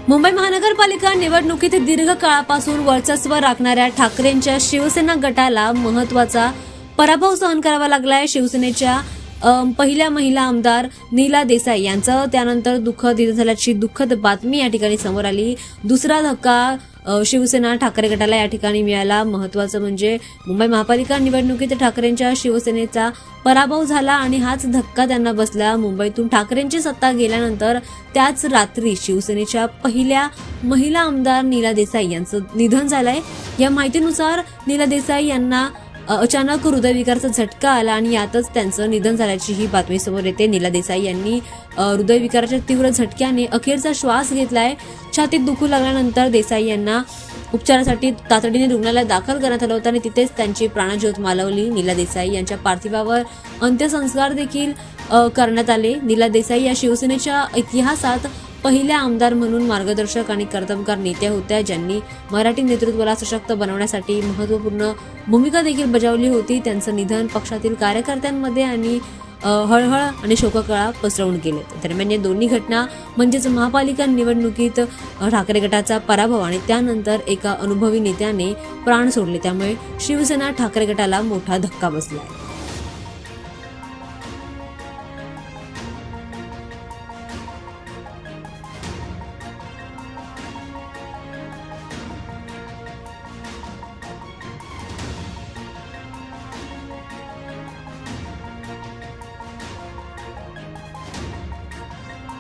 मुंबई महानगरपालिका निवडणुकीत दीर्घ काळापासून वर्चस्व राखणाऱ्या ठाकरेंच्या शिवसेना गटाला महत्त्वाचा पराभव सहन करावा लागलाय। शिवसेनेच्या पहिल्या महिला आमदार नीला देसाई यांचं त्यानंतर दुःखद निधन झाल्याची दुःखद बातमी या ठिकाणी समोर आली। दुसरा धक्का शिवसेना ठाकरे गटाला या ठिकाणी मिळाला। महत्त्वाचं म्हणजे मुंबई महापालिका निवडणुकीत ठाकरेंच्या शिवसेनेचा पराभव झाला आणि हाच धक्का त्यांना बसला। मुंबईतून ठाकरेंची सत्ता गेल्यानंतर त्याच रात्री शिवसेनेच्या पहिल्या महिला आमदार नीला देसाई यांचं निधन झालंय। या माहितीनुसार नीला देसाई यांना अचानक हृदयविकाराचा झटका आला आणि यातच त्यांचं निधन झाल्याची ही बातमी समोर येते। नीला देसाई यांनी हृदयविकाराच्या तीव्र झटक्याने अखेरचा श्वास घेतलाय। छातीत दुखू लागल्यानंतर देसाई यांना उपचारासाठी तातडीने रुग्णालयात दाखल करण्यात आलं होतं आणि तिथेच त्यांची प्राणज्योत मालवली। नीला देसाई यांच्या पार्थिवावर अंत्यसंस्कार देखील करण्यात आले। नीला देसाई या शिवसेनेच्या इतिहासात पहिल्या आमदार म्हणून मार्गदर्शक आणि कर्तबगार नेत्या होत्या, ज्यांनी मराठी नेतृत्वाला सशक्त बनवण्यासाठी महत्त्वपूर्ण भूमिका देखील बजावली होती। त्यांचं निधन पक्षातील कार्यकर्त्यांमध्ये आणि हळहळ आणि शोककळा पसरवून गेले। दरम्यान या दोन्ही घटना म्हणजेच महापालिका निवडणुकीत ठाकरे गटाचा पराभव आणि त्यानंतर एका अनुभवी नेत्याने प्राण सोडले, त्यामुळे शिवसेना ठाकरे गटाला मोठा धक्का बसला आहे।